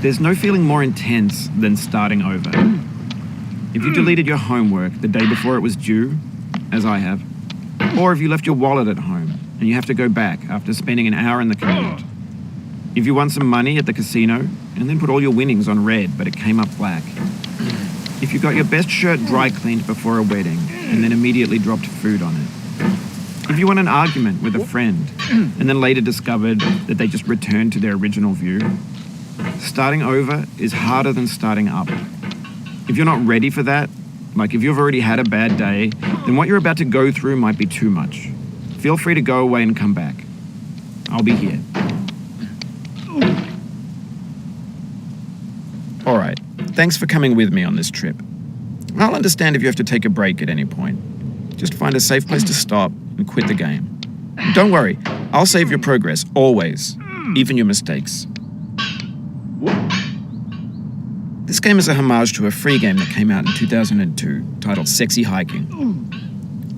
There's no feeling more intense than starting over. If you deleted your homework the day before it was due, as I have, or if you left your wallet at home and you have to go back after spending an hour in the commute. If you won some money at the casino and then put all your winnings on red but it came up black. If you got your best shirt dry cleaned before a wedding and then immediately dropped food on it. If you won an argument with a friend and then later discovered that they just returned to their original view. Starting over is harder than starting up. If you're not ready for that, like if you've already had a bad day, then what you're about to go through might be too much. Feel free to go away and come back. I'll be here. All right, thanks for coming with me on this trip. I'll understand if you have to take a break at any point. Just find a safe place to stop and quit the game. Don't worry, I'll save your progress, always, even your mistakes. This game is a homage to a free game that came out in 2002 titled Sexy Hiking.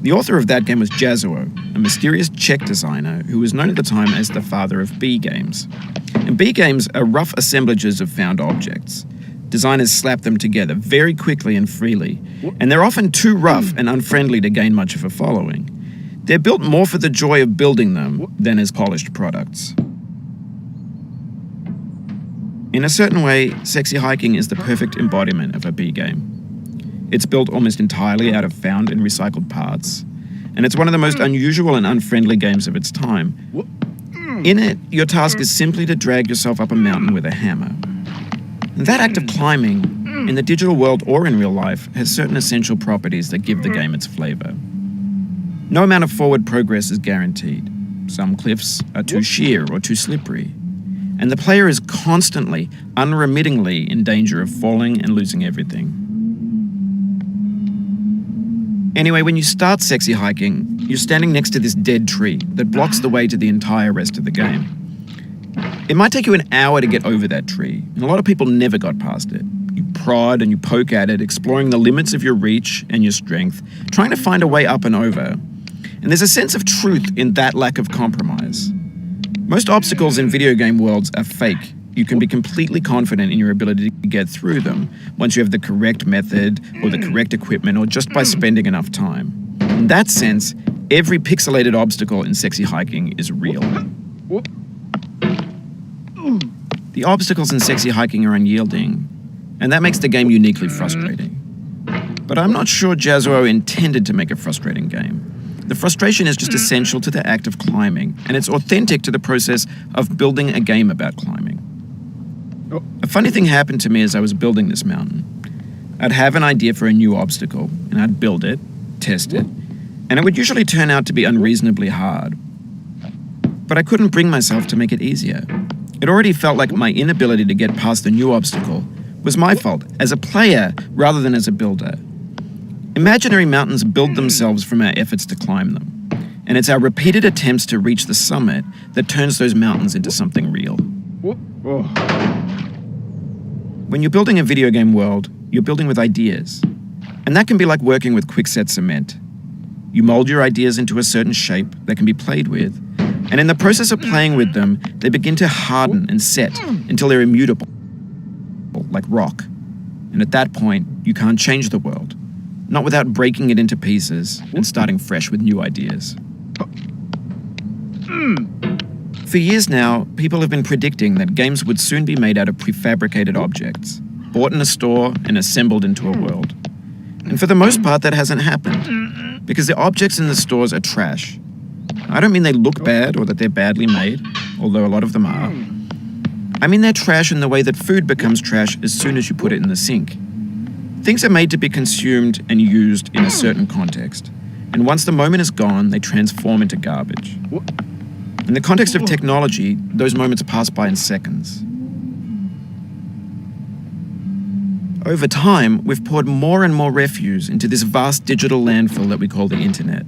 The author of that game was Jazzuo, a mysterious Czech designer who was known at the time as the father of B games. And B games are rough assemblages of found objects. Designers slap them together very quickly and freely, and they're often too rough and unfriendly to gain much of a following. They're built more for the joy of building them than as polished products. In a certain way, Sexy Hiking is the perfect embodiment of a B game. It's built almost entirely out of found and recycled parts, and it's one of the most unusual and unfriendly games of its time. In it, your task is simply to drag yourself up a mountain with a hammer. And that act of climbing, in the digital world or in real life, has certain essential properties that give the game its flavor. No amount of forward progress is guaranteed. Some cliffs are too sheer or too slippery. And the player is constantly, unremittingly in danger of falling and losing everything. Anyway, when you start Sexy Hiking, you're standing next to this dead tree that blocks the way to the entire rest of the game. It might take you an hour to get over that tree, and a lot of people never got past it. You prod and you poke at it, exploring the limits of your reach and your strength, trying to find a way up and over. And there's a sense of truth in that lack of compromise. Most obstacles in video game worlds are fake. You can be completely confident in your ability to get through them once you have the correct method or the correct equipment or just by spending enough time. In that sense, every pixelated obstacle in Sexy Hiking is real. The obstacles in Sexy Hiking are unyielding, and that makes the game uniquely frustrating. But I'm not sure Jazzuo intended to make a frustrating game. The frustration is just essential to the act of climbing, and it's authentic to the process of building a game about climbing. A funny thing happened to me as I was building this mountain. I'd have an idea for a new obstacle, and I'd build it, test it, and it would usually turn out to be unreasonably hard. But I couldn't bring myself to make it easier. It already felt like my inability to get past the new obstacle was my fault as a player rather than as a builder. Imaginary mountains build themselves from our efforts to climb them, and it's our repeated attempts to reach the summit that turns those mountains into something real. When you're building a video game world, you're building with ideas, and that can be like working with quickset cement. You mold your ideas into a certain shape that can be played with, and in the process of playing with them, they begin to harden and set until they're immutable, like rock. And at that point, you can't change the world. Not without breaking it into pieces and starting fresh with new ideas. For years now, people have been predicting that games would soon be made out of prefabricated objects, bought in a store and assembled into a world. And for the most part, that hasn't happened, because the objects in the stores are trash. I don't mean they look bad or that they're badly made, although a lot of them are. I mean they're trash in the way that food becomes trash as soon as you put it in the sink. Things are made to be consumed and used in a certain context, and once the moment is gone, they transform into garbage. In the context of technology, those moments pass by in seconds. Over time, we've poured more and more refuse into this vast digital landfill that we call the internet.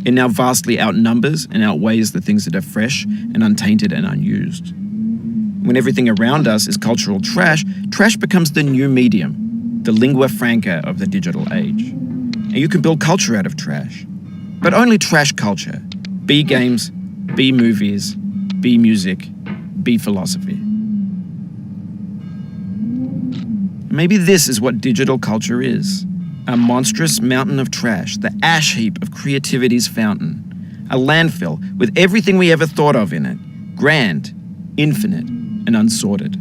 It now vastly outnumbers and outweighs the things that are fresh and untainted and unused. When everything around us is cultural trash, trash becomes the new medium, the lingua franca of the digital age. And you can build culture out of trash. But only trash culture. B games, B movies, B music, B philosophy. Maybe this is what digital culture is. A monstrous mountain of trash, the ash heap of creativity's fountain. A landfill with everything we ever thought of in it. Grand, infinite, and unsorted.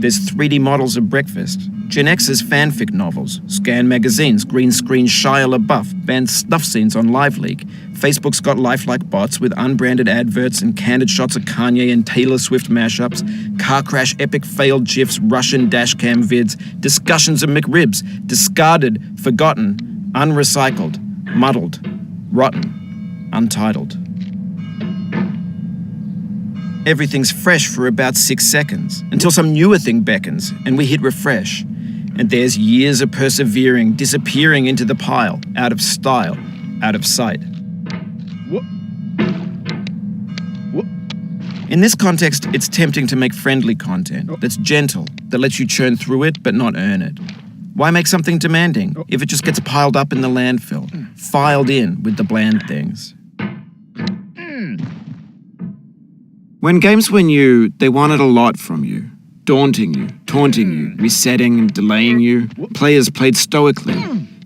There's 3D models of breakfast, Gen X's fanfic novels, Scan magazines, green screen Shia LaBeouf, banned snuff scenes on LiveLeak. Facebook's got lifelike bots with unbranded adverts and candid shots of Kanye and Taylor Swift mashups, car crash epic failed GIFs, Russian dashcam vids, discussions of McRibs, discarded, forgotten, unrecycled, muddled, rotten, untitled. Everything's fresh for about 6 seconds, until some newer thing beckons, and we hit refresh. And there's years of persevering disappearing into the pile, out of style, out of sight. In this context, it's tempting to make friendly content that's gentle, that lets you churn through it but not earn it. Why make something demanding if it just gets piled up in the landfill, filed in with the bland things? When games were new, they wanted a lot from you. Daunting you, taunting you, resetting and delaying you. Players played stoically.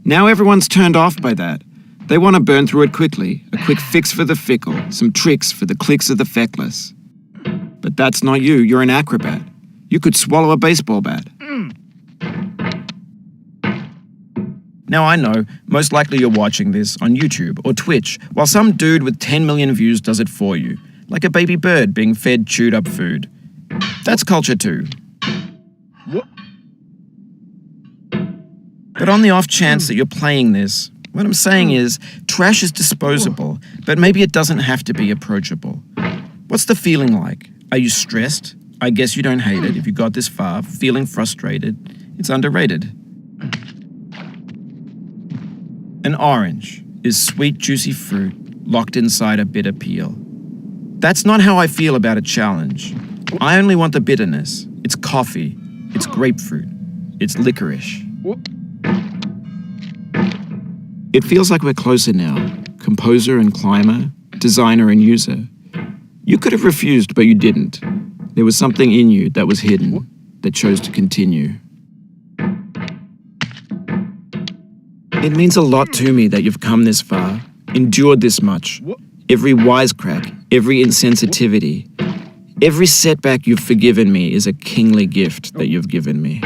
Now everyone's turned off by that. They want to burn through it quickly, a quick fix for the fickle, some tricks for the clicks of the feckless. But that's not you, you're an acrobat. You could swallow a baseball bat. Now I know, most likely you're watching this on YouTube or Twitch, while some dude with 10 million views does it for you. Like a baby bird being fed chewed up food. That's culture too. But on the off chance that you're playing this, what I'm saying is, trash is disposable, but maybe it doesn't have to be approachable. What's the feeling like? Are you stressed? I guess you don't hate it if you got this far, feeling frustrated. It's underrated. An orange is sweet, juicy fruit locked inside a bitter peel. That's not how I feel about a challenge. I only want the bitterness. It's coffee. It's grapefruit. It's licorice. It feels like we're closer now. Composer and climber, designer and user. You could have refused, but you didn't. There was something in you that was hidden, that chose to continue. It means a lot to me that you've come this far, endured this much. Every wisecrack, every insensitivity, every setback you've forgiven me is a kingly gift that you've given me.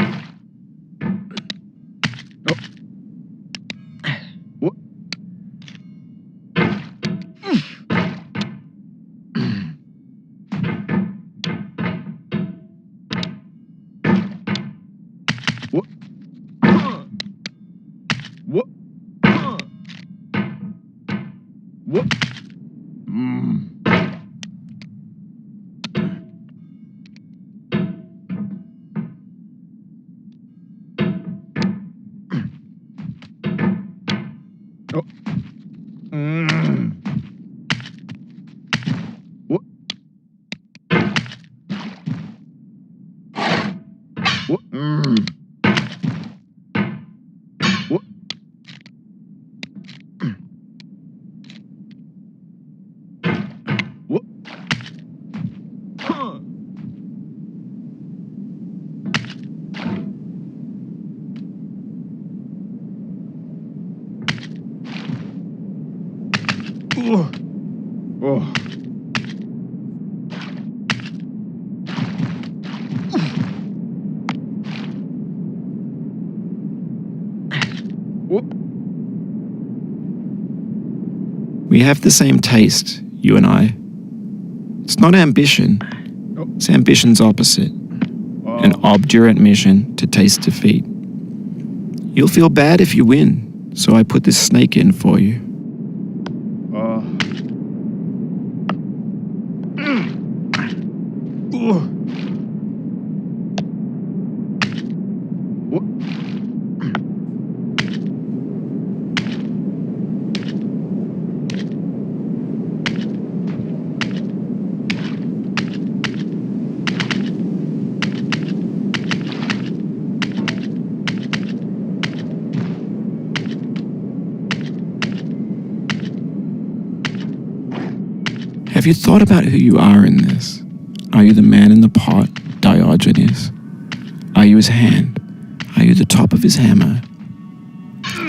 We have the same taste, you and I. It's not ambition. It's ambition's opposite. An obdurate mission to taste defeat. You'll feel bad if you win, so I put this snake in for you. Have you thought about who you are in this? Are you the man in the pot, Diogenes? Are you his hand? Are you the top of his hammer?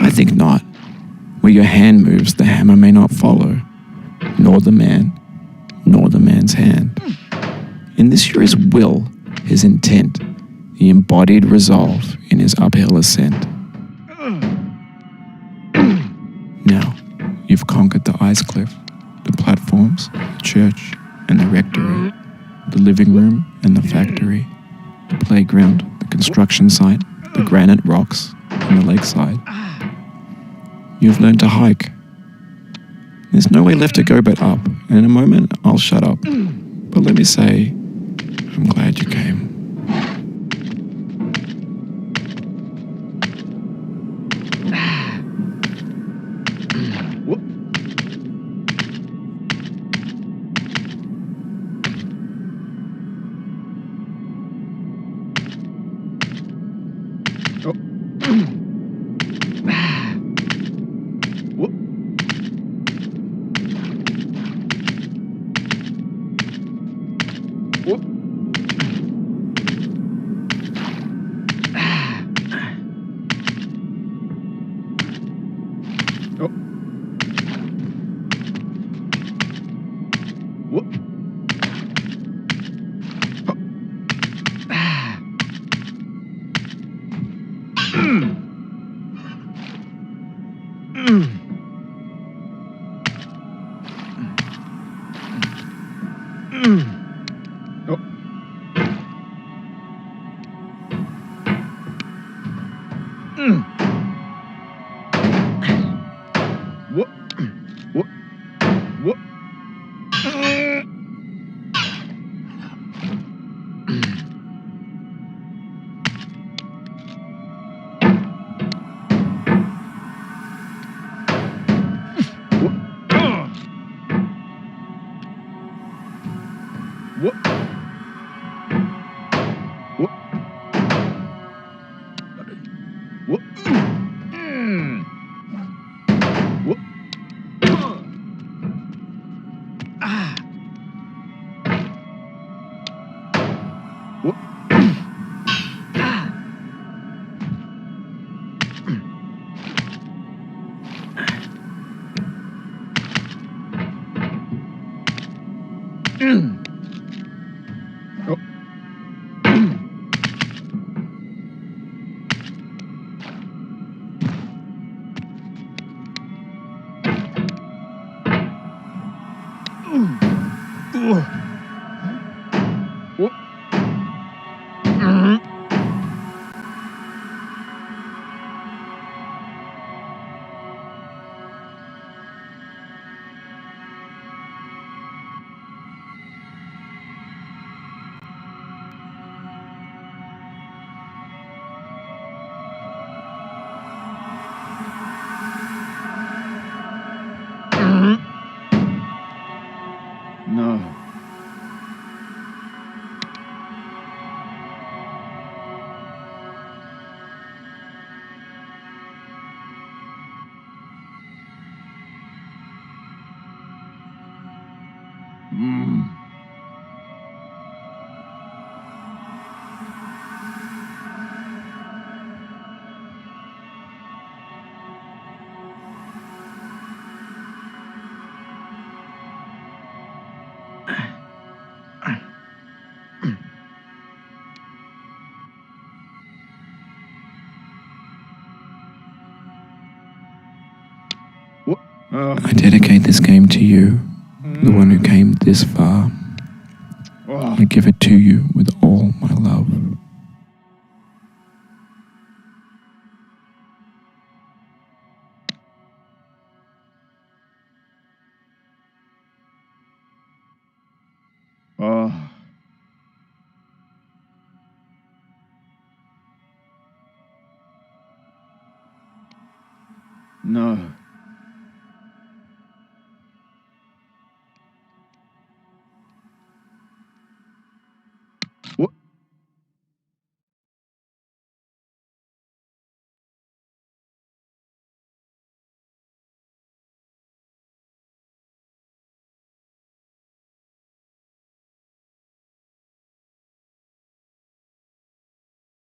I think not. Where your hand moves, the hammer may not follow, nor the man, nor the man's hand. In this you're his will, his intent, the embodied resolve in his uphill ascent. Now, you've conquered the ice cliff, the platforms, the church, and the rectory, the living room and the factory, the playground, the construction site, the granite rocks, and the lakeside. You've learned to hike. There's no way left to go but up, and in a moment I'll shut up. But let me say, I'm glad you came. No. I dedicate this game to you, the one who came this far. I give it to you with all my love. Oh. No.